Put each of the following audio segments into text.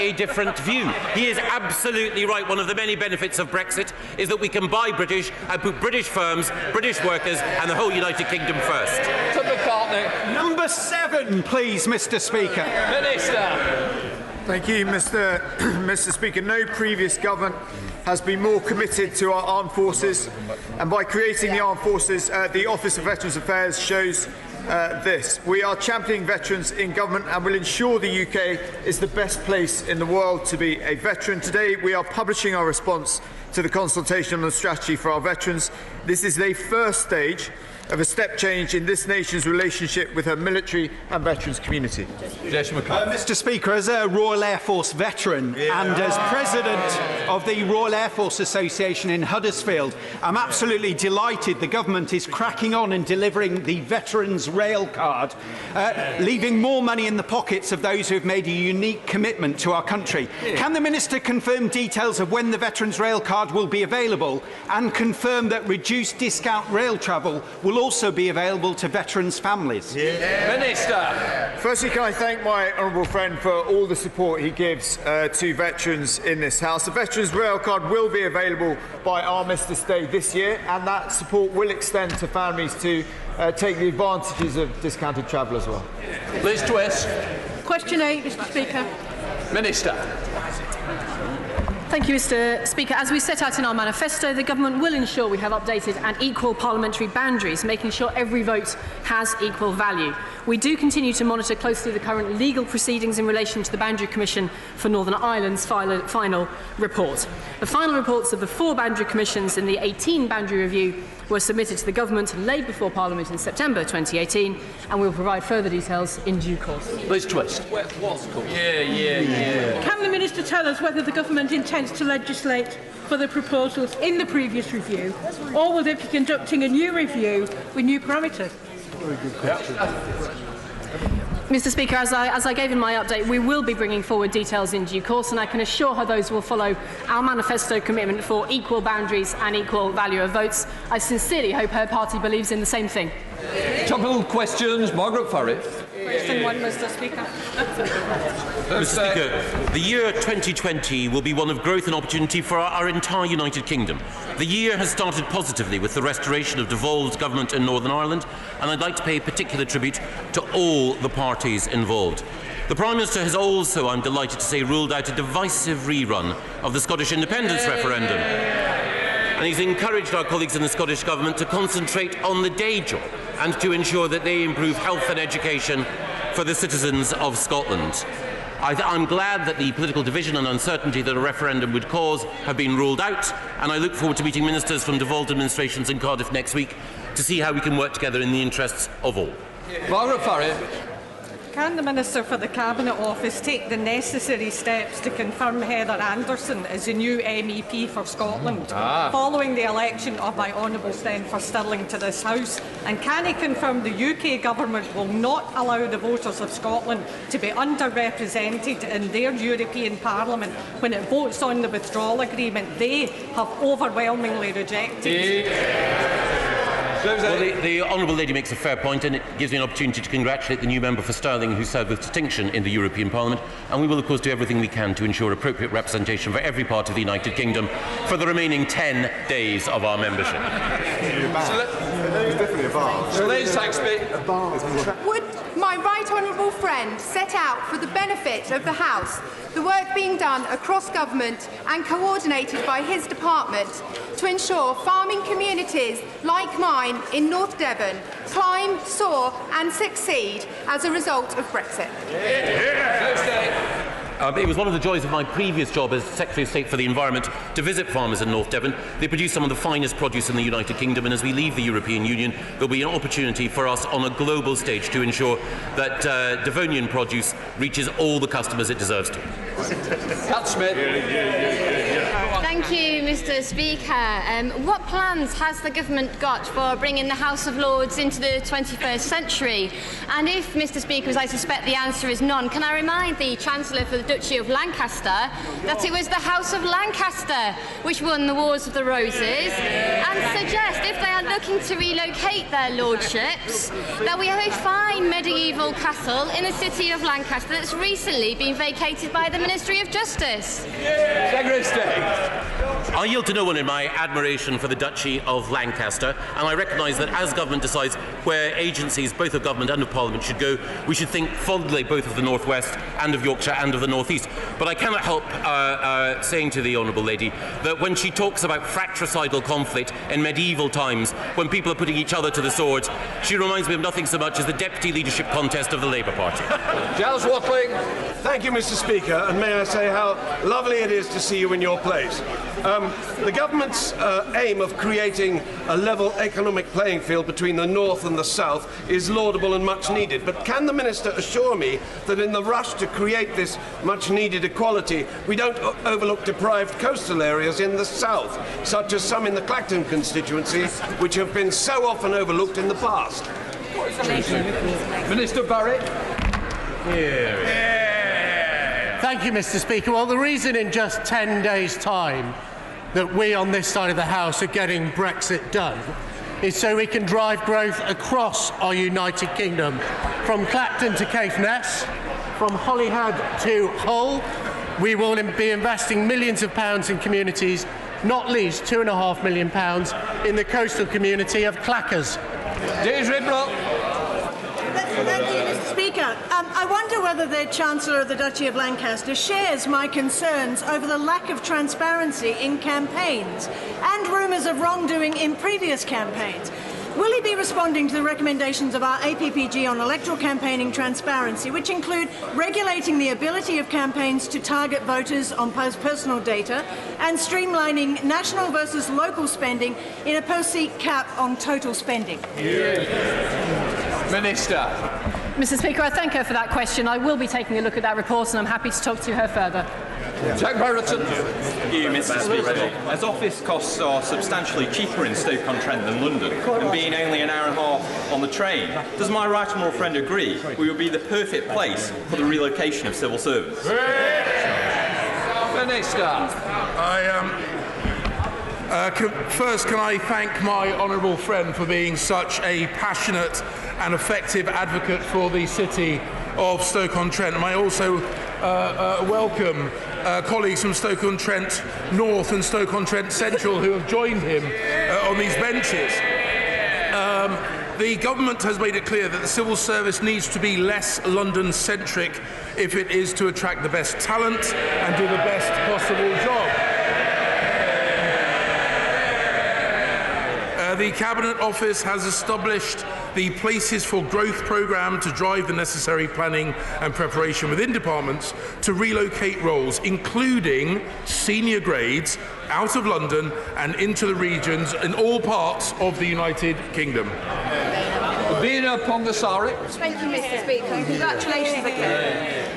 a different view. He is absolutely right. One of the many benefits of Brexit is that we can buy British and put British firms, British workers and the whole United Kingdom first. Number 7, please, Mr. Speaker. Minister. Thank you, Mr. Speaker. No previous government has been more committed to our armed forces, and by creating the armed forces, the Office of Veterans Affairs shows this. We are championing veterans in government and will ensure the UK is the best place in the world to be a veteran. Today we are publishing our response to the consultation on the strategy for our veterans. This is the first stage of a step change in this nation's relationship with her military and veterans community. Mr. Speaker, as a Royal Air Force veteran and as President of the Royal Air Force Association in Huddersfield, I'm absolutely delighted the government is cracking on and delivering the Veterans Rail Card, leaving more money in the pockets of those who have made a unique commitment to our country. Can the Minister confirm details of when the Veterans Rail Card will be available and confirm that reduced discount rail travel will also be available to veterans' families? Minister. Firstly, can I thank my honourable friend for all the support he gives to veterans in this House. The Veterans Rail Card will be available by Armistice Day this year, and that support will extend to families to take the advantages of discounted travel as well. Liz Twist. Question 8, Mr. Speaker. Minister. Thank you, Mr. Speaker. As we set out in our manifesto, the government will ensure we have updated and equal parliamentary boundaries, making sure every vote has equal value. We do continue to monitor closely the current legal proceedings in relation to the Boundary Commission for Northern Ireland's final report. The final reports of the 4 boundary commissions in the 18 boundary review were submitted to the government and laid before Parliament in September 2018, and we will provide further details in due course. Liz Twist. Can the Minister tell us whether the government intends to legislate for the proposals in the previous review, or will they be conducting a new review with new parameters? Very good question. Mr. Speaker, as I gave in my update, we will be bringing forward details in due course, and I can assure her those will follow our manifesto commitment for equal boundaries and equal value of votes. I sincerely hope her party believes in the same thing. Couple questions. Margaret Furry. Question 1, Mr. Speaker. Mr. Speaker, the year 2020 will be one of growth and opportunity for our entire United Kingdom. The year has started positively with the restoration of devolved government in Northern Ireland, and I'd like to pay particular tribute to all the parties involved. The Prime Minister has also, I'm delighted to say, ruled out a divisive rerun of the Scottish independence referendum. And he's encouraged our colleagues in the Scottish Government to concentrate on the day job and to ensure that they improve health and education for the citizens of Scotland. I'm glad that the political division and uncertainty that a referendum would cause have been ruled out, and I look forward to meeting ministers from devolved administrations in Cardiff next week to see how we can work together in the interests of all. Margaret Furry. Can the Minister for the Cabinet Office take the necessary steps to confirm Heather Anderson as the new MEP for Scotland following the election of my honourable friend for Stirling to this House? And can he confirm the UK Government will not allow the voters of Scotland to be underrepresented in their European Parliament when it votes on the withdrawal agreement they have overwhelmingly rejected? Well, the Honourable Lady makes a fair point, and it gives me an opportunity to congratulate the new member for Stirling who served with distinction in the European Parliament, and we will of course do everything we can to ensure appropriate representation for every part of the United Kingdom for the remaining 10 days of our membership. Would my right honourable friend set out for the benefit of the House the work being done across government and coordinated by his department to ensure farming communities like mine in North Devon climb, soar and succeed as a result of Brexit? It was one of the joys of my previous job as Secretary of State for the Environment to visit farmers in North Devon. They produce some of the finest produce in the United Kingdom, and as we leave the European Union, there will be an opportunity for us on a global stage to ensure that Devonian produce reaches all the customers it deserves to. Cat Smith. Thank you, Mr. Speaker. What plans has the government got for bringing the House of Lords into the 21st century? And if, Mr. Speaker, as I suspect the answer is none, can I remind the Chancellor for the Duchy of Lancaster that it was the House of Lancaster which won the Wars of the Roses, and suggest, if they are looking to relocate their lordships, that we have a fine medieval castle in the city of Lancaster that's recently been vacated by the Ministry of Justice. I yield to no one in my admiration for the Duchy of Lancaster, and I recognise that as government decides where agencies, both of government and of Parliament, should go, we should think fondly both of the North West and of Yorkshire and of the North East. But I cannot help saying to the Honourable Lady that when she talks about fratricidal conflict in medieval times, when people are putting each other to the sword, she reminds me of nothing so much as the deputy leadership contest of the Labour Party. Giles Watling. Thank you, Mr. Speaker, and may I say how lovely it is to see you in your place. The government's aim of creating a level economic playing field between the North and the South is laudable and much needed. But can the Minister assure me that in the rush to create this much needed equality, we don't overlook deprived coastal areas in the South, such as some in the Clacton constituency, which have been so often overlooked in the past? Minister Barrett. Thank you, Mr. Speaker. Well, the reason in just 10 days' time that we on this side of the House are getting Brexit done is so we can drive growth across our United Kingdom, from Clacton to Caithness, from Holyhead to Hull. We will be investing millions of pounds in communities, not least £2.5 million in the coastal community of Clackers. Deirdre Brock. Thank you, Mr. Speaker. I wonder whether the Chancellor of the Duchy of Lancaster shares my concerns over the lack of transparency in campaigns and rumours of wrongdoing in previous campaigns. Will he be responding to the recommendations of our APPG on electoral campaigning transparency, which include regulating the ability of campaigns to target voters on personal data and streamlining national versus local spending in a per-seat cap on total spending? Minister. Mr. Speaker, I thank her for that question. I will be taking a look at that report, and I'm happy to talk to her further. Jack Barretton. Thank you, Mr. Speaker. As office costs are substantially cheaper in Stoke-on-Trent than London, and being only an hour and a half on the train, does my right honourable friend agree we would be the perfect place for the relocation of civil servants? Minister. First, can I thank my honourable friend for being such a passionate and effective advocate for the city of Stoke-on-Trent. And I also welcome colleagues from Stoke-on-Trent North and Stoke-on-Trent Central who have joined him on these benches. The government has made it clear that the civil service needs to be less London-centric if it is to attract the best talent and do the best possible job. The Cabinet Office has established the Places for Growth programme to drive the necessary planning and preparation within departments to relocate roles, including senior grades, out of London and into the regions in all parts of the United Kingdom. Bina Pongasari. Thank you, Mr. Speaker, and congratulations again.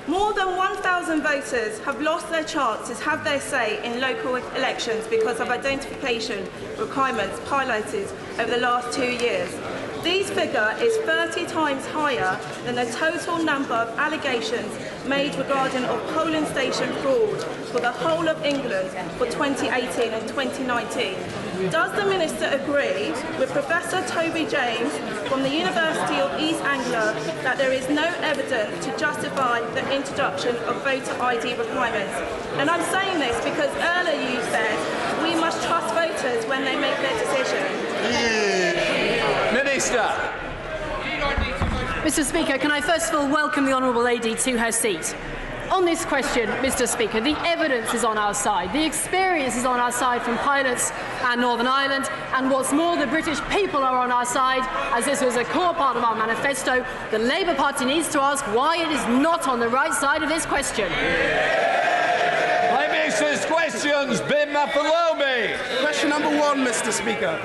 More than 1,000 voters have lost their chance to have their say in local elections because of identification requirements highlighted over the last 2 years. This figure is 30 times higher than the total number of allegations made regarding of polling station fraud for the whole of England for 2018 and 2019. Does the Minister agree with Professor Toby James from the University of East Anglia that there is no evidence to justify the introduction of voter ID requirements? And I'm saying this because earlier you said we must trust voters when they make their decision. Minister. Mr. Speaker, can I first of all welcome the Honourable Lady to her seat? On this question, Mr. Speaker, the evidence is on our side. The experience is on our side from pilots and Northern Ireland. And what's more, the British people are on our side, as this was a core part of our manifesto. The Labour Party needs to ask why it is not on the right side of this question. Prime Minister's questions, Bin Mafalomi. Question number 1, Mr. Speaker.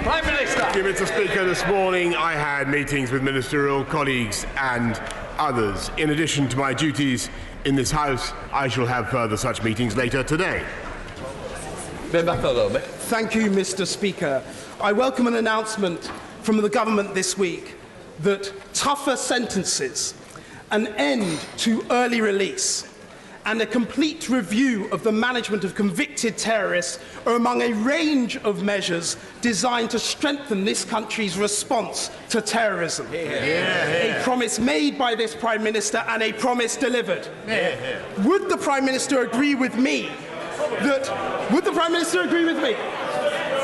Prime Minister. Thank you, Mr. Speaker. This morning I had meetings with ministerial colleagues and others. In addition to my duties in this House, I shall have further such meetings later today. Thank you, Mr. Speaker. I welcome an announcement from the government this week that tougher sentences, an end to early release, and a complete review of the management of convicted terrorists are among a range of measures designed to strengthen this country's response to terrorism. A promise made by this Prime Minister and a promise delivered. Would the Prime Minister agree with me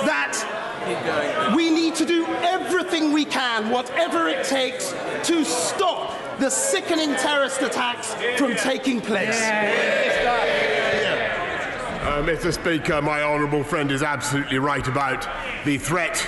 that we need to do everything we can, whatever it takes, to stop the sickening terrorist attacks from taking place? Mr. Speaker, my honourable friend is absolutely right about the threat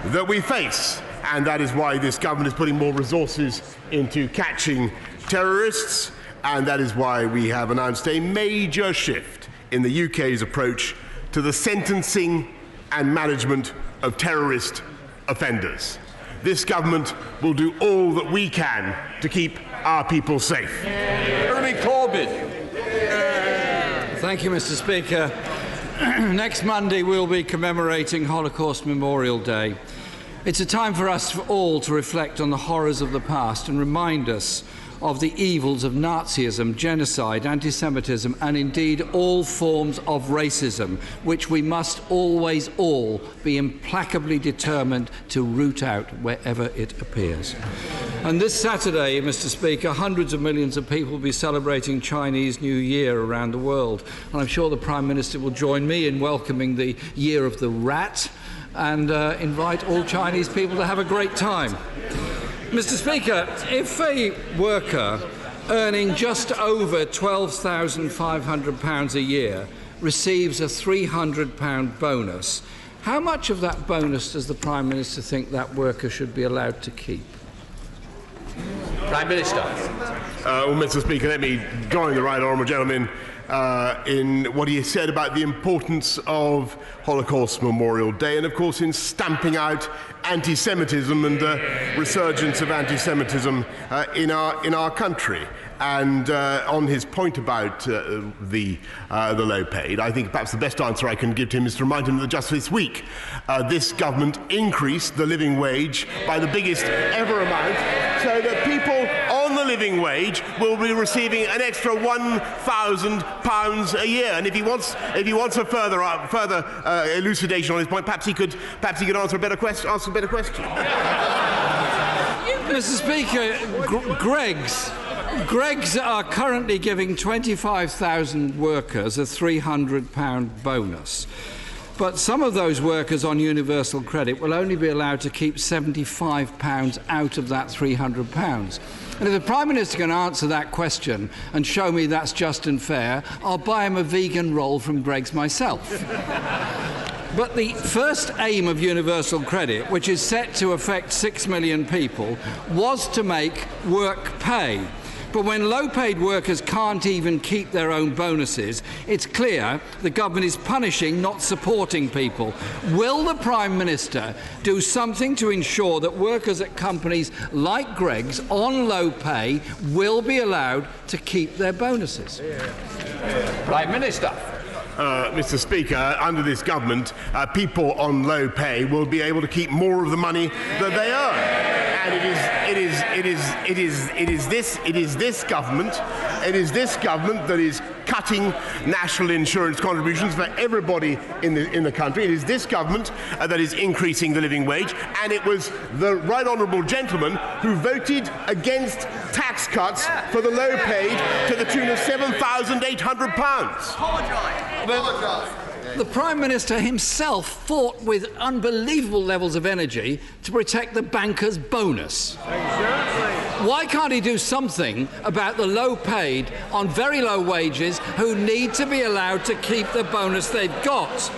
that we face, and that is why this government is putting more resources into catching terrorists, and that is why we have announced a major shift in the UK's approach to the sentencing and management of terrorist offenders. This government will do all that we can to keep our people safe. Thank you, Mr. Speaker. Next Monday we'll be commemorating Holocaust Memorial Day. It's a time for us all to reflect on the horrors of the past and remind us of the evils of Nazism, genocide, anti-Semitism, and indeed all forms of racism, which we must always all be implacably determined to root out wherever it appears. And this Saturday, Mr. Speaker, hundreds of millions of people will be celebrating Chinese New Year around the world. And I'm sure the Prime Minister will join me in welcoming the Year of the Rat and invite all Chinese people to have a great time. Mr. Speaker, if a worker earning just over £12,500 a year receives a £300 bonus, how much of that bonus does the Prime Minister think that worker should be allowed to keep? Prime Minister. Well, Mr. Speaker, let me join the right honourable gentleman in what he said about the importance of Holocaust Memorial Day and, of course, in stamping out anti-Semitism and resurgence of anti-Semitism in our country. And on his point about the low paid, I think perhaps the best answer I can give to him is to remind him that just this week this government increased the living wage by the biggest ever amount, so that people on the living wage will be receiving an extra £1,000 a year. And if he wants a further elucidation on his point, perhaps he could answer a better question. Mr. Speaker, Greggs are currently giving 25,000 workers a £300 bonus. But some of those workers on universal credit will only be allowed to keep £75 out of that £300. And if the Prime Minister can answer that question and show me that's just and fair, I'll buy him a vegan roll from Greggs myself. But the first aim of universal credit, which is set to affect 6 million people, was to make work pay. But when low-paid workers can't even keep their own bonuses, it's clear the government is punishing, not supporting people. Will the Prime Minister do something to ensure that workers at companies like Greggs on low pay will be allowed to keep their bonuses? Prime Minister. Mr. Speaker, under this government, people on low pay will be able to keep more of the money that they earn. And it is this government that is cutting national insurance contributions for everybody in the country. It is this government that is increasing the living wage, and it was the right honourable gentleman who voted against tax cuts for the low paid to the tune of £7,800. The Prime Minister himself fought with unbelievable levels of energy to protect the bankers' bonus. Why can't he do something about the low-paid on very low wages who need to be allowed to keep the bonus they've got?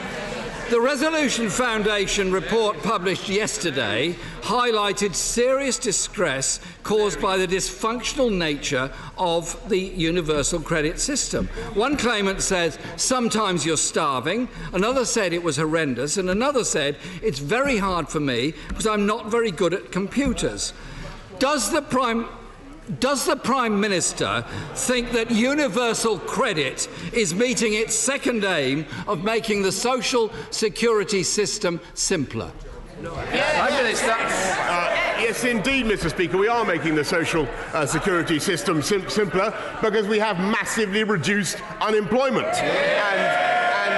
The Resolution Foundation report published yesterday highlighted serious distress caused by the dysfunctional nature of the universal credit system. One claimant says, sometimes you're starving, another said it was horrendous, and another said, it's very hard for me because I'm not very good at computers. Does the Prime Does the Prime Minister think that universal credit is meeting its second aim of making the social security system simpler? Prime Minister. Yes, indeed, Mr. Speaker. We are making the social security system simpler because we have massively reduced unemployment. And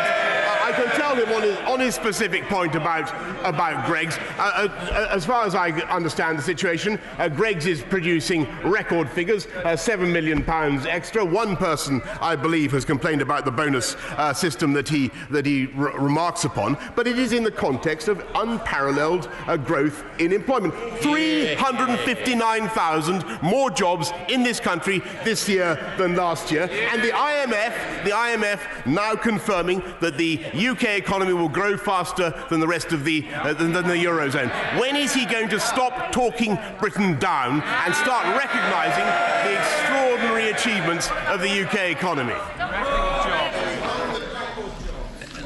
I can tell him on his specific point about Greggs. As far as I understand the situation, Greggs is producing record figures, £7 million extra. One person, I believe, has complained about the bonus system that he remarks upon, but it is in the context of unparalleled growth in employment. 359,000 more jobs in this country this year than last year, and the IMF now confirming that the UK economy will grow faster than the rest of the Eurozone. When is he going to stop talking Britain down and start recognising the extraordinary achievements of the UK economy?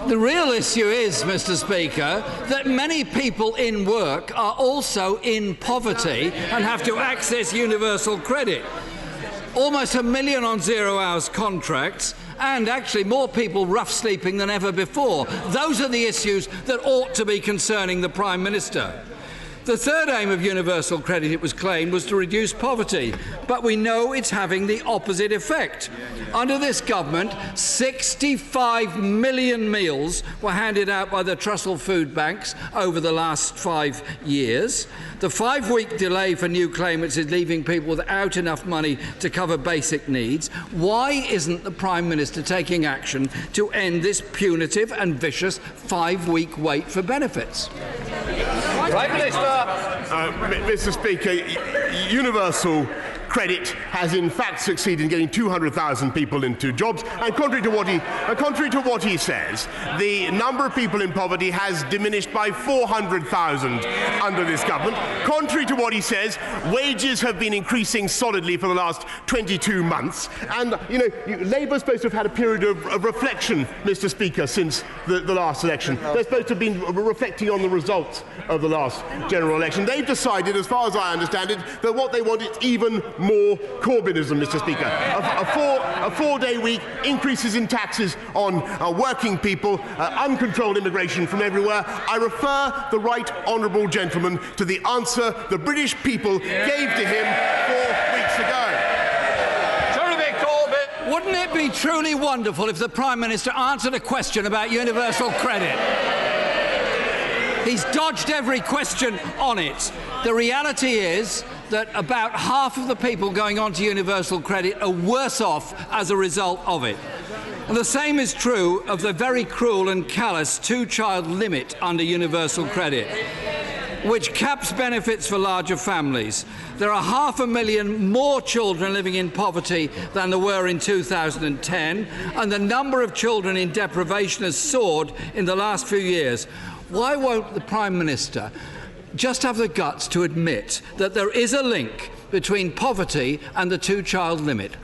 The real issue is, Mr. Speaker, that many people in work are also in poverty and have to access universal credit. Almost 1 million on 0 hours contracts, and actually more people rough sleeping than ever before. Those are the issues that ought to be concerning the Prime Minister. The third aim of universal credit, it was claimed, was to reduce poverty, but we know it's having the opposite effect. Under this government, 65 million meals were handed out by the Trussell food banks over the last 5 years. The 5-week delay for new claimants is leaving people without enough money to cover basic needs. Why isn't the Prime Minister taking action to end this punitive and vicious 5-week wait for benefits? Prime Minister. Mr. Speaker, universal credit has in fact succeeded in getting 200,000 people into jobs, and contrary to what he says, the number of people in poverty has diminished by 400,000 under this government. Contrary to what he says, wages have been increasing solidly for the last 22 months, and Labour is supposed to have had a period of reflection, Mr. Speaker, since the last election. They're supposed to have been reflecting on the results of the last general election. They've decided, as far as I understand it, that what they want is even more Corbynism, Mr. Speaker. A four-day week, increases in taxes on working people, uncontrolled immigration from everywhere. I refer the right honourable gentleman to the answer the British people gave to him 4 weeks ago. Wouldn't it be truly wonderful if the Prime Minister answered a question about universal credit? He's dodged every question on it. The reality is that about half of the people going on to universal credit are worse off as a result of it. And the same is true of the very cruel and callous 2-child limit under universal credit, which caps benefits for larger families. There are 500,000 more children living in poverty than there were in 2010, and the number of children in deprivation has soared in the last few years. Why won't the Prime Minister just have the guts to admit that there is a link between poverty and the 2-child limit?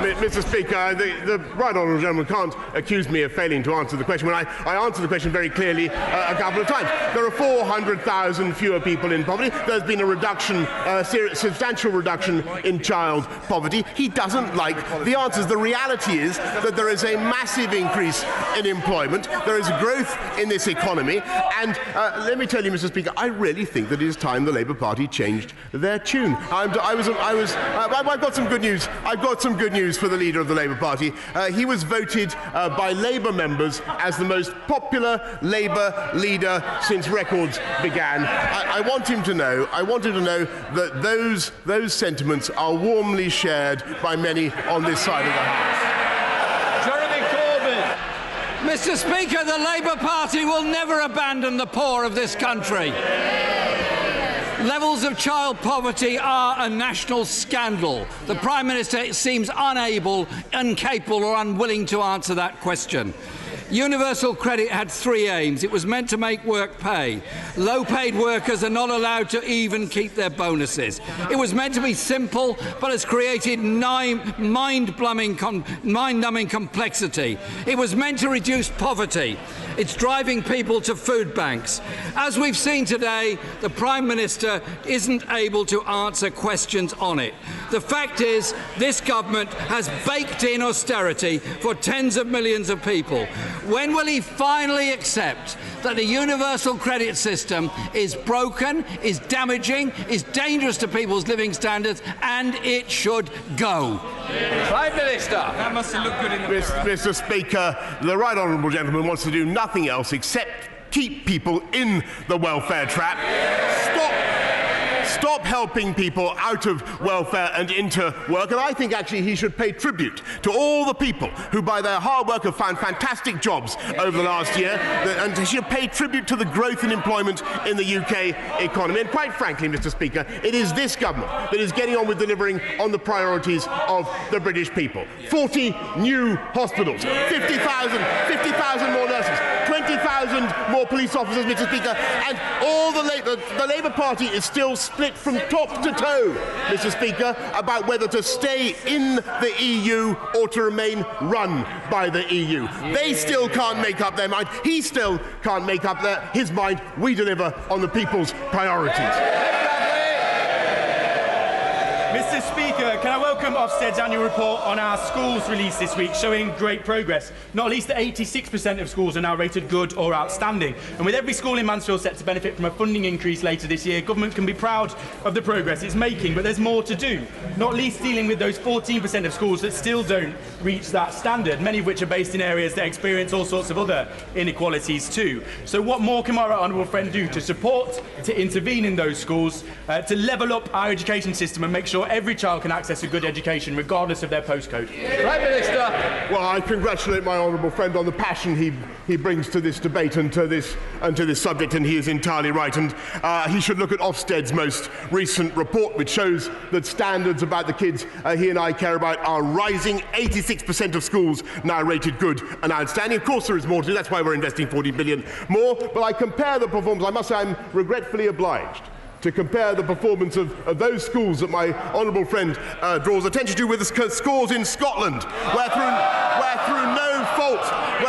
Mr. Speaker, the right honourable gentleman can't accuse me of failing to answer the question when I answered the question very clearly a couple of times. There are 400,000 fewer people in poverty. There's been a reduction, substantial reduction in child poverty. He doesn't like the answers. The reality is that there is a massive increase in employment. There is growth in this economy. And let me tell you, Mr. Speaker, I really think that it is time the Labour Party changed their tune. I've got some good news. I've got some good news for the leader of the Labour Party. He was voted by Labour members as the most popular Labour leader since records began. I want him to know that those sentiments are warmly shared by many on this side of the House. Mr. Speaker, the Labour Party will never abandon the poor of this country. Levels of child poverty are a national scandal. The Prime Minister seems unable, incapable or unwilling to answer that question. Universal credit had 3 aims. It was meant to make work pay. Low-paid workers are not allowed to even keep their bonuses. It was meant to be simple, but has created mind-numbing complexity. It was meant to reduce poverty. It's driving people to food banks. As we've seen today, the Prime Minister isn't able to answer questions on it. The fact is, this government has baked in austerity for tens of millions of people. When will he finally accept that the universal credit system is broken, is damaging, is dangerous to people's living standards, and it should go? Prime Minister. That must look good in the mirror. Mr. Speaker, the right honourable gentleman wants to do nothing else except keep people in the welfare trap. Stop helping people out of welfare and into work, and I think actually he should pay tribute to all the people who by their hard work have found fantastic jobs over the last year, and he should pay tribute to the growth in employment in the UK economy. And quite frankly, Mr. Speaker, it is this government that is getting on with delivering on the priorities of the British people. 40 new hospitals, 50,000 more nurses, 20,000 more police officers, Mr. Speaker, and all the Labour Party is still split from top to toe, Mr. Speaker, about whether to stay in the EU or to remain run by the EU. They still can't make up their mind. He still can't make up his mind. We deliver on the people's priorities. Mr. Speaker, can I welcome Ofsted's annual report on our schools released this week, showing great progress. Not least that 86% of schools are now rated good or outstanding. And with every school in Mansfield set to benefit from a funding increase later this year, government can be proud of the progress it's making, but there's more to do. Not least dealing with those 14% of schools that still don't reach that standard, many of which are based in areas that experience all sorts of other inequalities too. So what more can my right honourable friend do to support, to intervene in those schools, to level up our education system and make sure every child can access a good education regardless of their postcode? Prime Minister. Well, I congratulate my honourable friend on the passion he brings to this debate and to this subject, and he is entirely right. And he should look at Ofsted's most recent report, which shows that standards about the kids he and I care about are rising. 86% of schools now rated good and outstanding. Of course there is more to do, that's why we're investing 40 billion more, but I compare the performance. I must say I'm regretfully obliged to compare the performance of those schools that my honourable friend draws attention to with the scores in Scotland, where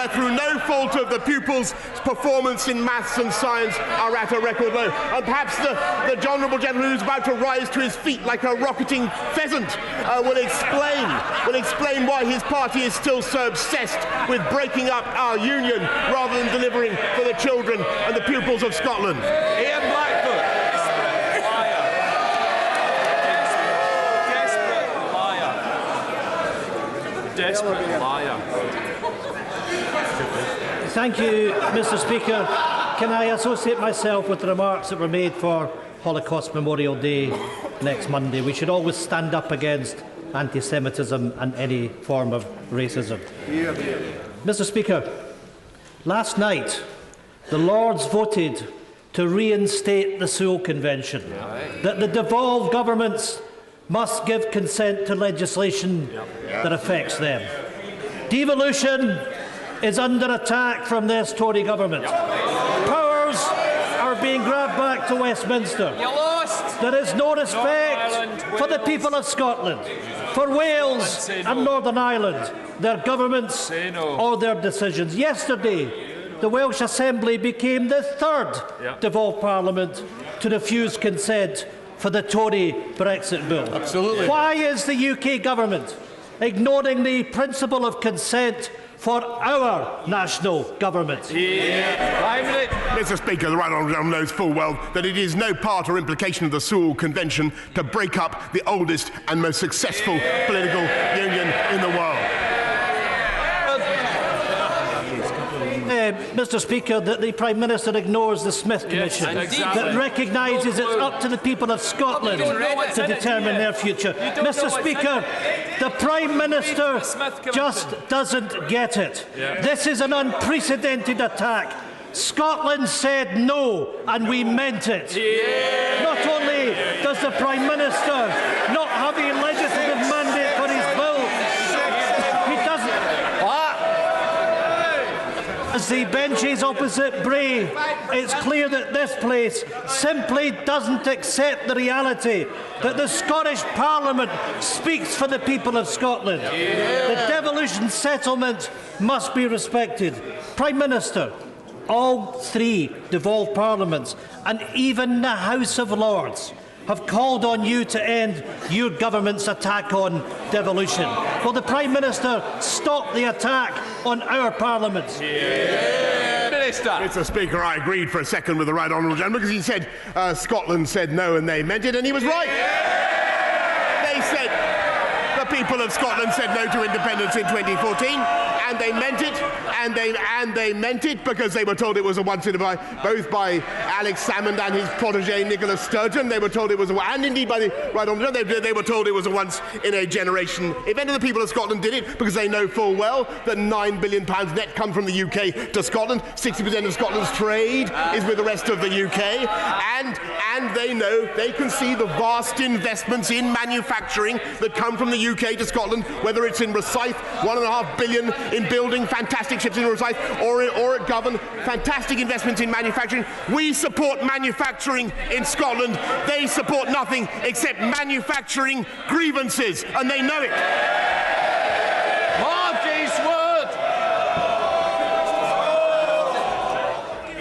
through no fault of the pupils' performance in maths and science are at a record low. And perhaps the honourable gentleman who's about to rise to his feet like a rocketing pheasant will explain why his party is still so obsessed with breaking up our union rather than delivering for the children and the pupils of Scotland. Ian Blackfoot. Desperate liar. Thank you, Mr. Speaker. Can I associate myself with the remarks that were made for Holocaust Memorial Day next Monday? We should always stand up against anti-Semitism and any form of racism. Mr. Speaker, last night the Lords voted to reinstate the Sewell Convention, that the devolved governments must give consent to legislation that affects them. Devolution is under attack from this Tory government. Powers are being grabbed back to Westminster. There is no respect for the people of Scotland, for Wales and Northern Ireland, their governments or their decisions. Yesterday, the Welsh Assembly became the third devolved Parliament to refuse consent for the Tory Brexit bill. Absolutely. Why is the UK government ignoring the principle of consent for our national government? Mr. Speaker, the right honourable knows full well that it is no part or implication of the Sewell Convention to break up the oldest and most successful political union in the world. Mr. Speaker, that the Prime Minister ignores the Smith Commission, that recognises it's up to the people of Scotland to determine their future. Mr. Speaker, the Prime Minister just doesn't get it. This is an unprecedented attack. Scotland said no, and we meant it. Not only does the Prime Minister not have a legislative mandate for his bill, he doesn't. As the benches opposite Bray, it's clear that this place simply doesn't accept the reality that the Scottish Parliament speaks for the people of Scotland. The devolution settlement must be respected. Prime Minister, all three devolved parliaments and even the House of Lords have called on you to end your government's attack on devolution. Will the Prime Minister stop the attack on our parliaments? Minister. Mr. Speaker, I agreed for a second with the right honourable gentleman because he said Scotland said no and they meant it, and he was right. They said the people of Scotland said no to independence in 2014, and they meant it, and they meant it because they were told it was a once in a both by Alex Salmond and his protege Nicola Sturgeon. They were told it was and indeed by the right honourable gentleman, they were told it was a once in a generation event, and the people of Scotland did it because they know full well that £9 billion net come from the UK to Scotland. 60% of Scotland's trade is with the rest of the UK, and they know they can see the vast investments in manufacturing that come from the UK to Scotland, whether it's in Rosyth, £1.5 billion in building fantastic ships in Rosyth, or at Govan, fantastic investments in manufacturing. We support manufacturing in Scotland. They support nothing except manufacturing grievances, and they know it. Margie's word.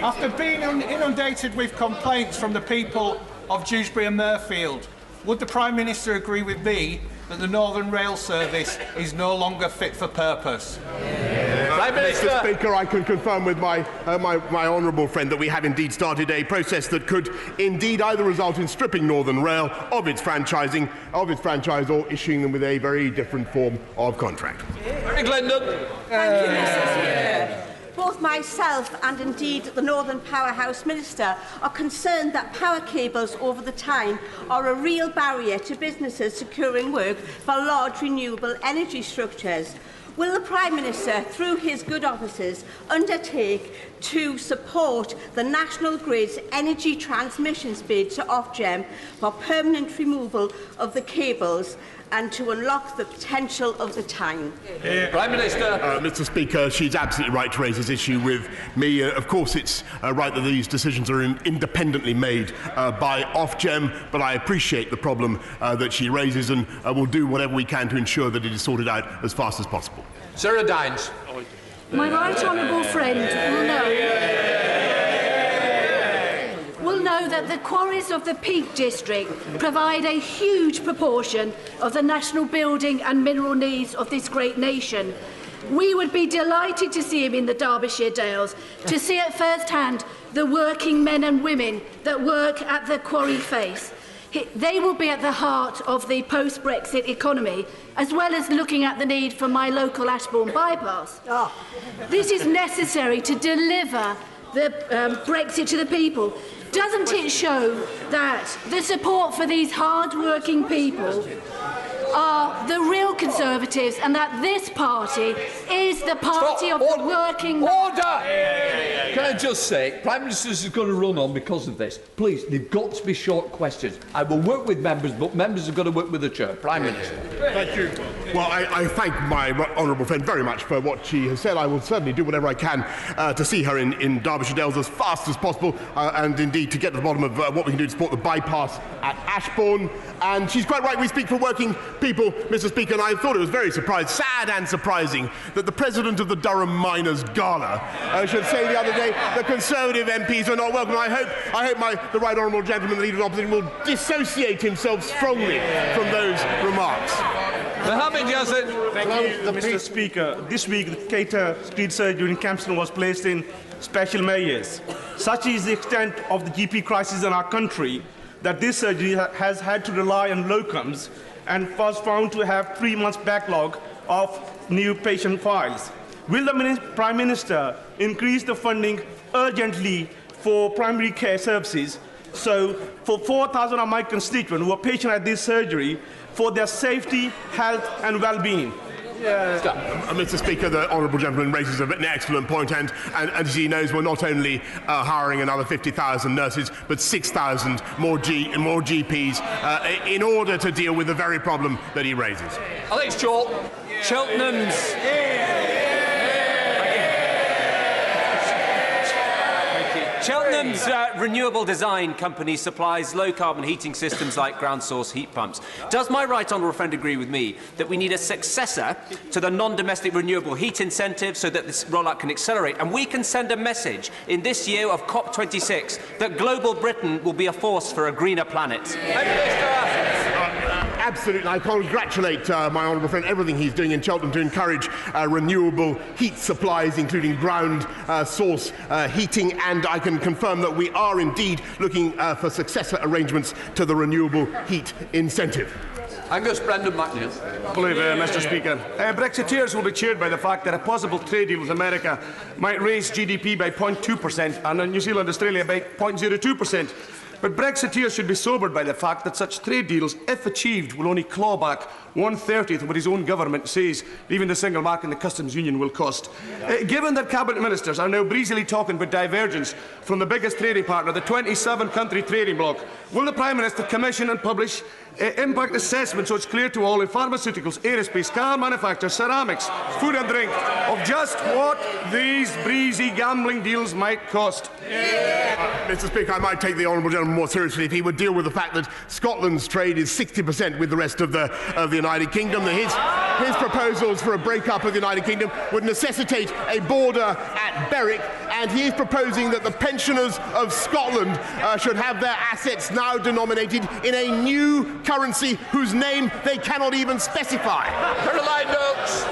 After being inundated with complaints from the people of Dewsbury and Mirfield, would the Prime Minister agree with me that the Northern Rail Service is no longer fit for purpose? Prime Minister. Mr. Speaker, I can confirm with my honourable friend that we have indeed started a process that could indeed either result in stripping Northern Rail of its franchise, or issuing them with a very different form of contract. Thank you, Mr. Speaker. Both myself and indeed the Northern Powerhouse Minister are concerned that power cables over the Tyne are a real barrier to businesses securing work for large renewable energy structures. Will the Prime Minister, through his good offices, undertake to support the National Grid's energy transmissions bid to Ofgem for permanent removal of the cables and to unlock the potential of the Tyne? Prime Minister. Mr. Speaker, she's absolutely right to raise this issue with me. Of course, it's right that these decisions are independently made by Ofgem, but I appreciate the problem that she raises, and will do whatever we can to ensure that it is sorted out as fast as possible. Sarah Dines. My right honourable friend will know that the quarries of the Peak District provide a huge proportion of the national building and mineral needs of this great nation. We would be delighted to see him in the Derbyshire Dales, to see at first hand the working men and women that work at the quarry face. They will be at the heart of the post-Brexit economy, as well as looking at the need for my local Ashbourne bypass. This is necessary to deliver the Brexit to the people. Doesn't it show that the support for these hard-working people are the real Conservatives, and that this party is the party of the working... Order! Can I just say, Prime Minister is going to run on because of this. Please, they've got to be short questions. I will work with members, but members have got to work with the Chair. Prime Minister. Thank you. Well, I thank my honourable friend very much for what she has said. I will certainly do whatever I can to see her in Derbyshire Dales as fast as possible, and indeed to get to the bottom of what we can do to support the bypass at Ashbourne. And she's quite right, we speak for working people, Mr. Speaker, and I thought it was very sad and surprising that the President of the Durham Miners' Gala should say the other day the Conservative MPs are not welcome. I hope the right honourable gentleman, the Leader of the Opposition, will dissociate himself strongly from those remarks. Mohammed Yazid. Thank you, Mr. Speaker. This week, the Cater Street surgery in Kempston was placed in special measures. Such is the extent of the GP crisis in our country that this surgery has had to rely on locums and was found to have 3 months backlog of new patient files. Will the Prime Minister increase the funding urgently for primary care services, so for 4,000 of my constituents who are patients at this surgery, for their safety, health and well-being? Mr. Speaker, the honourable gentleman raises an excellent point, and as he knows, we're not only hiring another 50,000 nurses, but 6,000 more GPs in order to deal with the very problem that he raises. Alex Chalk. Cheltenham's. Scotland's renewable design company supplies low-carbon heating systems like ground-source heat pumps. Does my right honourable friend agree with me that we need a successor to the non-domestic renewable heat incentive so that this rollout can accelerate, and we can send a message in this year of COP26 that global Britain will be a force for a greener planet? Absolutely. I congratulate my honourable friend, everything he's doing in Cheltenham to encourage renewable heat supplies, including ground source heating, and I can confirm that we are indeed looking for successor arrangements to the renewable heat incentive. Angus Brendan McNeill. I believe, Mr. Speaker. Brexiteers will be cheered by the fact that a possible trade deal with America might raise GDP by 0.2% and New Zealand Australia by 0.02%. But Brexiteers should be sobered by the fact that such trade deals, if achieved, will only claw back 1/30 of what his own government says leaving the single market and the customs union will cost. Given that cabinet ministers are now breezily talking about divergence from the biggest trading partner, the 27-country trading bloc, will the Prime Minister commission and publish impact assessments so it's clear to all in pharmaceuticals, aerospace, car manufacture, ceramics, food and drink of just what these breezy gambling deals might cost? Mr. Speaker, I might take the honourable gentleman more seriously if he would deal with the fact that Scotland's trade is 60% with the rest of the United Kingdom. That his proposals for a break-up of the United Kingdom would necessitate a border at Berwick, and he is proposing that the pensioners of Scotland should have their assets now denominated in a new currency whose name they cannot even specify. Caroline Noakes.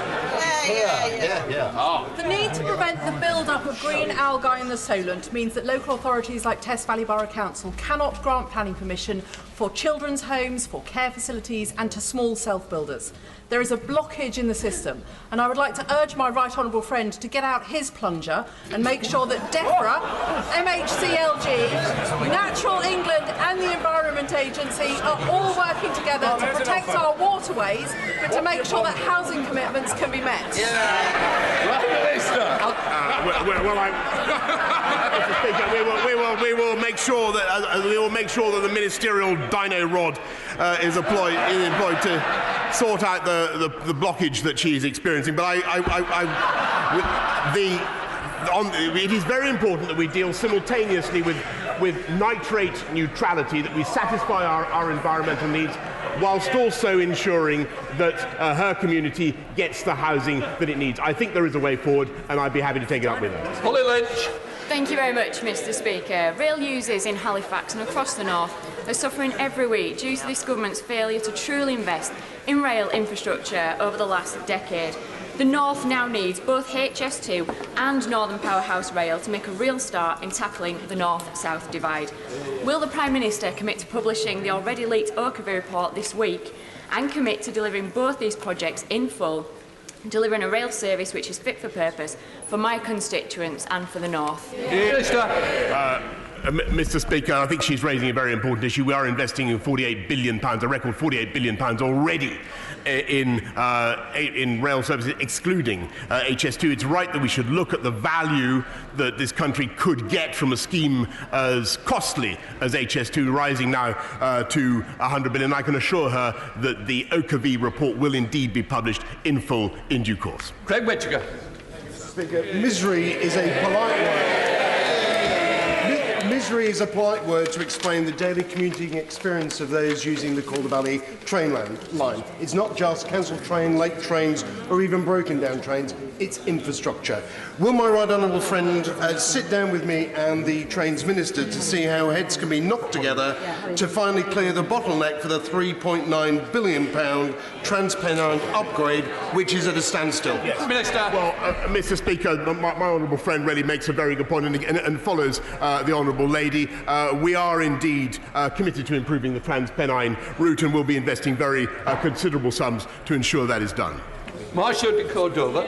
The need to prevent the build-up of green algae in the Solent means that local authorities like Test Valley Borough Council cannot grant planning permission for children's homes, for care facilities and to small self-builders. There is a blockage in the system, and I would like to urge my right honourable friend to get out his plunger and make sure that DEFRA, MHCLG, Natural England and the Environment Agency are all working together to protect our waterways, but to make sure that housing commitments can be met. Mr. Speaker, we will make sure that the ministerial dino rod is employed to sort out the blockage that she is experiencing. But it is very important that we deal simultaneously with nitrate neutrality, that we satisfy our environmental needs, whilst also ensuring that her community gets the housing that it needs. I think there is a way forward, and I'd be happy to take it up with her. Holly Lynch. Thank you very much, Mr. Speaker. Rail users in Halifax and across the north are suffering every week due to this government's failure to truly invest in rail infrastructure over the last decade. The North now needs both HS2 and Northern Powerhouse Rail to make a real start in tackling the North-South divide. Will the Prime Minister commit to publishing the already leaked Oakerville report this week and commit to delivering both these projects in full, delivering a rail service which is fit for purpose for my constituents and for the North? Mr. Speaker, I think she's raising a very important issue. We are investing in £48 billion, a record £48 billion already in rail services, excluding HS2. It's right that we should look at the value that this country could get from a scheme as costly as HS2, rising now to £100 billion. I can assure her that the Oakerville report will indeed be published in full in due course. Craig Whittaker. Speaker, misery is a polite word. Misery is a polite word to explain the daily commuting experience of those using the Calder Valley train line. It's not just cancelled train, late trains, or even broken down trains. It's infrastructure. Will my right honourable friend sit down with me and the Trains Minister to see how heads can be knocked together to finally clear the bottleneck for the £3.9 billion Transpennine upgrade, which is at a standstill? Yes. Minister. Well, Mr. Speaker, my honourable friend really makes a very good point and follows the honourable lady. We are indeed committed to improving the Transpennine route, and will be investing very considerable sums to ensure that is done. Marcia de Cordova.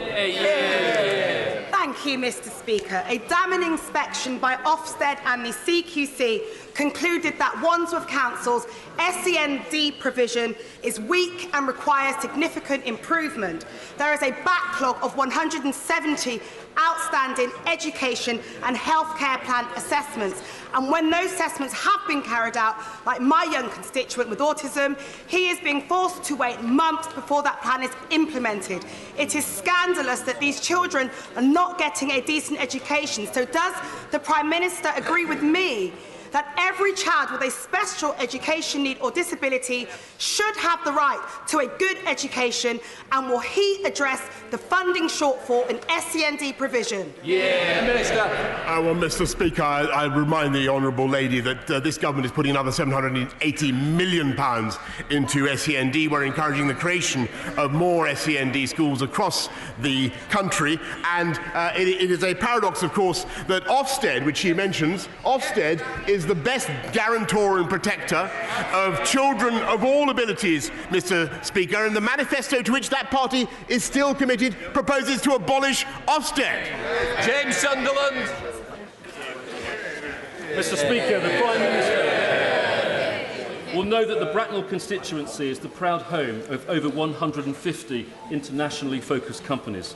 Thank you, Mr. Speaker. A damning inspection by Ofsted and the CQC concluded that Wandsworth Council's SEND provision is weak and requires significant improvement. There is a backlog of 170 outstanding education and healthcare plan assessments, and when those assessments have been carried out, like my young constituent with autism, he is being forced to wait months before that plan is implemented. It is scandalous that these children are not not getting a decent education. So does the Prime Minister agree with me that every child with a special education need or disability should have the right to a good education, and will he address the funding shortfall in SEND provision? Yeah, Minister. Well, Mr. Speaker, I remind the honourable lady that this government is putting another £780 million into SEND. We're encouraging the creation of more SEND schools across the country, and it is a paradox, of course, that Ofsted, which she mentions, Ofsted is the best guarantor and protector of children of all abilities, Mr. Speaker, and the manifesto to which that party is still committed proposes to abolish Ofsted. James Sunderland. Mr. Speaker, the Prime Minister will know that the Bracknell constituency is the proud home of over 150 internationally focused companies.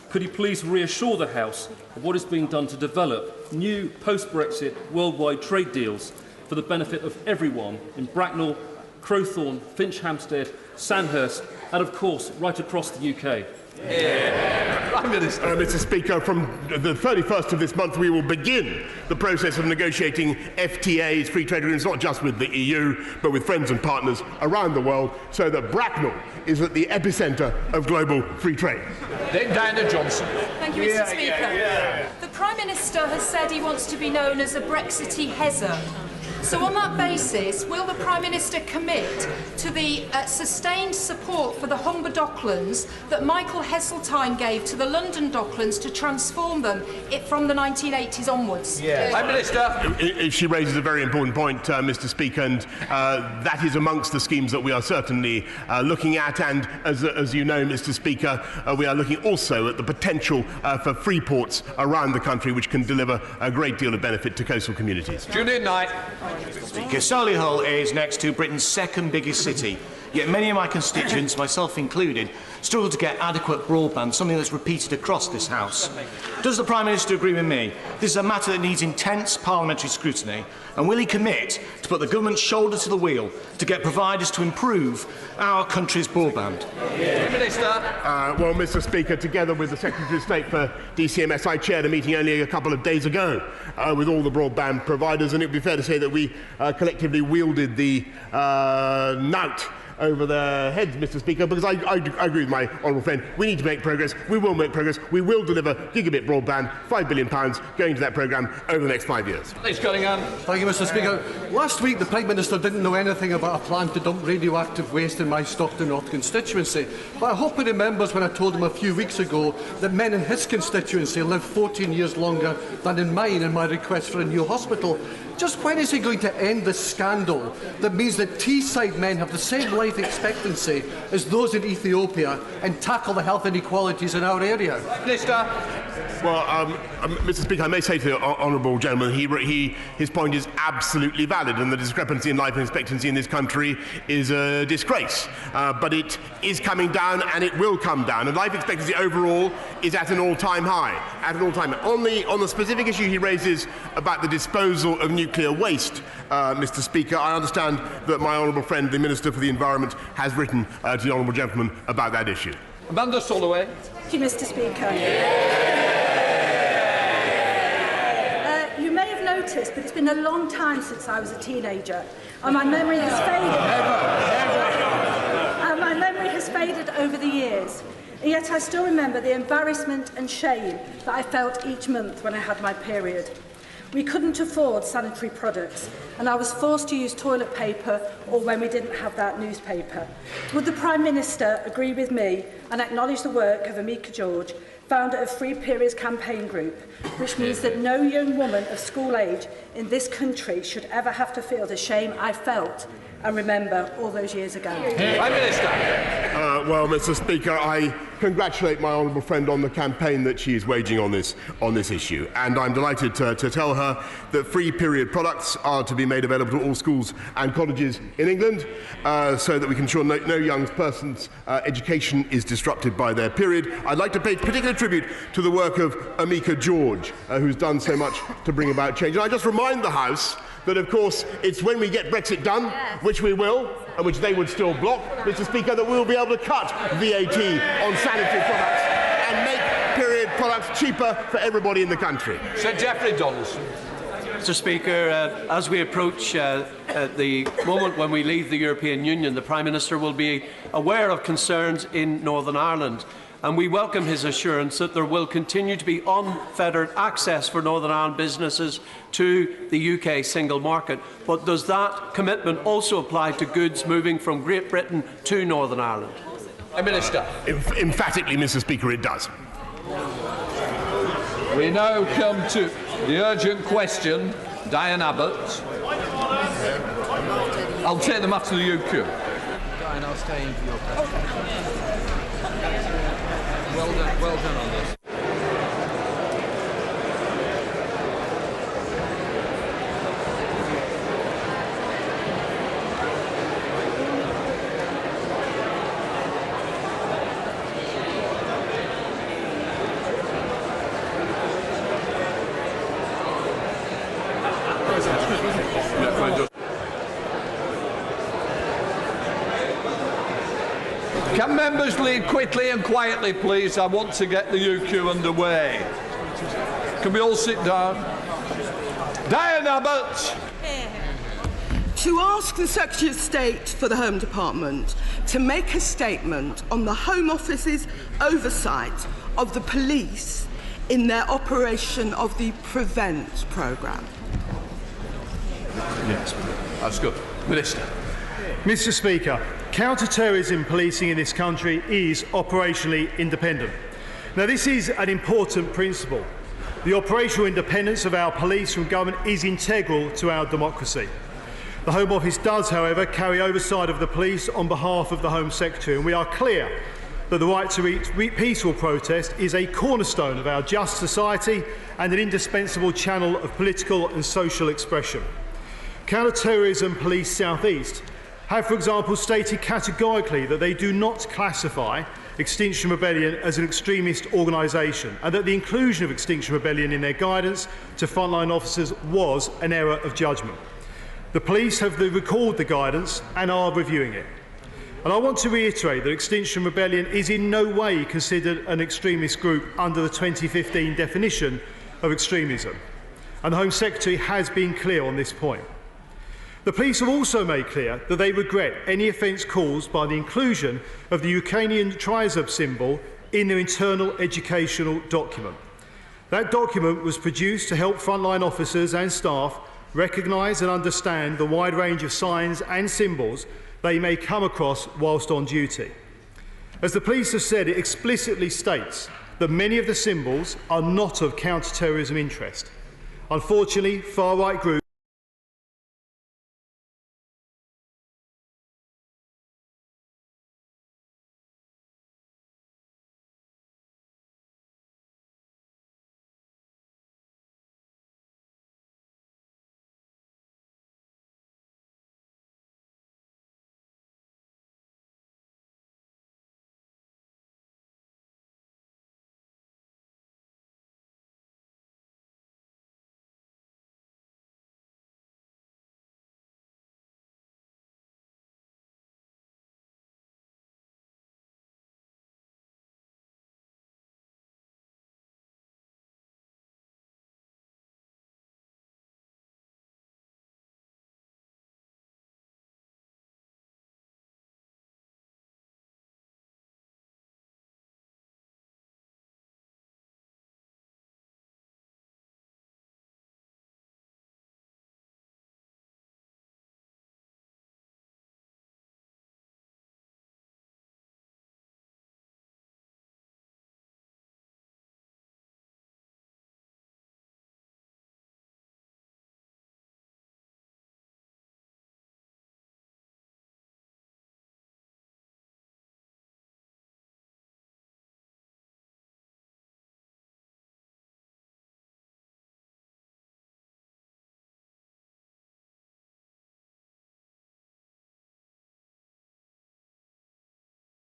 Could he please reassure the House of what is being done to develop new post-Brexit worldwide trade deals for the benefit of everyone in Bracknell, Crowthorne, Finch Hampstead, Sandhurst, and of course right across the UK? Prime Minister. Mr. Speaker, from the 31st of this month we will begin the process of negotiating FTAs, free trade agreements, not just with the EU but with friends and partners around the world, so that Bracknell is at the epicentre of global free trade. Diana Johnson. Thank you, Mr. Speaker. The Prime Minister has said he wants to be known as a Brexity Hezza. So on that basis, will the Prime Minister commit to the sustained support for the Humber Docklands that Michael Heseltine gave to the London Docklands to transform them from the 1980s onwards? Prime Minister. She raises a very important point, Mr. Speaker, and that is amongst the schemes that we are certainly looking at, and as you know, Mr. Speaker, we are looking also at the potential for free ports around the country which can deliver a great deal of benefit to coastal communities. Julian Knight. Speaker, Solihull is next to Britain's second biggest city, yet many of my constituents, myself included, struggle to get adequate broadband, something that's repeated across this House. Does the Prime Minister agree with me? This is a matter that needs intense parliamentary scrutiny, and will he commit to put the government's shoulder to the wheel to get providers to improve our country's broadband? Minister. Well, Mr. Speaker, together with the Secretary of State for DCMS, I chaired a meeting only a couple of days ago with all the broadband providers, and it would be fair to say that we collectively wielded the knout over their heads, Mr. Speaker, because I agree with my honourable friend. We need to make progress. We will make progress. We will deliver gigabit broadband, £5 billion going to that programme over the next 5 years. Thanks, Cunningham. Thank you, Mr. Speaker. Last week, the Prime Minister didn't know anything about a plan to dump radioactive waste in my Stockton North constituency. But I hope he remembers when I told him a few weeks ago that men in his constituency live 14 years longer than in mine in my request for a new hospital. Just when is he going to end this scandal that means that Teesside men have the same life expectancy as those in Ethiopia and tackle the health inequalities in our area? Minister. Well, Mr. Speaker, I may say to the honourable gentleman, his point is absolutely valid, and the discrepancy in life expectancy in this country is a disgrace. But it is coming down, and it will come down. And life expectancy overall is at an all-time high. On the specific issue he raises about the disposal of nuclear waste, Mr. Speaker, I understand that my honourable friend, the Minister for the Environment, has written to the honourable gentleman about that issue. Amanda Soloway. Thank you, Mr. Speaker. You may have noticed, but it's been a long time since I was a teenager, and my memory has faded over the years. And yet I still remember the embarrassment and shame that I felt each month when I had my period. We couldn't afford sanitary products, and I was forced to use toilet paper or when we didn't have that newspaper. Would the Prime Minister agree with me and acknowledge the work of Amika George, founder of Free Periods Campaign Group, which means that no young woman of school age in this country should ever have to feel the shame I felt and remember all those years ago? Prime Minister. Well, Mr. Speaker, I congratulate my honourable friend on the campaign that she is waging on this issue, and I'm delighted to tell her that free period products are to be made available to all schools and colleges in England, so that we can ensure no young person's education is disrupted by their period. I'd like to pay particular tribute to the work of Amika George, who's done so much to bring about change. And I just remind the House that, of course, it's when we get Brexit done, which we will, and which they would still block, Mr. Speaker, that we will be able to cut VAT on sanitary products and make period products cheaper for everybody in the country. Sir Geoffrey Donaldson. Mr. Speaker, as we approach the moment when we leave the European Union, the Prime Minister will be aware of concerns in Northern Ireland, and we welcome his assurance that there will continue to be unfettered access for Northern Ireland businesses to the UK single market. But does that commitment also apply to goods moving from Great Britain to Northern Ireland? Minister. Emphatically, Mr. Speaker, it does. We now come to the urgent question. Diane Abbott. I'll take them after the UQ. Diane, I'll stay in for your question. Well done on this. Can members leave quickly and quietly, please? I want to get the UQ underway. Can we all sit down? Diane Abbott. To ask the Secretary of State for the Home Department to make a statement on the Home Office's oversight of the police in their operation of the PREVENT programme. Yes, that's good. Minister. Mr. Speaker, counter-terrorism policing in this country is operationally independent. Now, this is an important principle. The operational independence of our police from government is integral to our democracy. The Home Office does, however, carry oversight of the police on behalf of the Home Secretary, and we are clear that the right to peaceful protest is a cornerstone of our just society and an indispensable channel of political and social expression. Counter-terrorism Police South East have, for example, stated categorically that they do not classify Extinction Rebellion as an extremist organisation, and that the inclusion of Extinction Rebellion in their guidance to frontline officers was an error of judgment. The police have recalled the guidance and are reviewing it. And I want to reiterate that Extinction Rebellion is in no way considered an extremist group under the 2015 definition of extremism, and the Home Secretary has been clear on this point. The police have also made clear that they regret any offence caused by the inclusion of the Ukrainian Trizub symbol in their internal educational document. That document was produced to help frontline officers and staff recognise and understand the wide range of signs and symbols they may come across whilst on duty. As the police have said, it explicitly states that many of the symbols are not of counter-terrorism interest. Unfortunately, far-right groups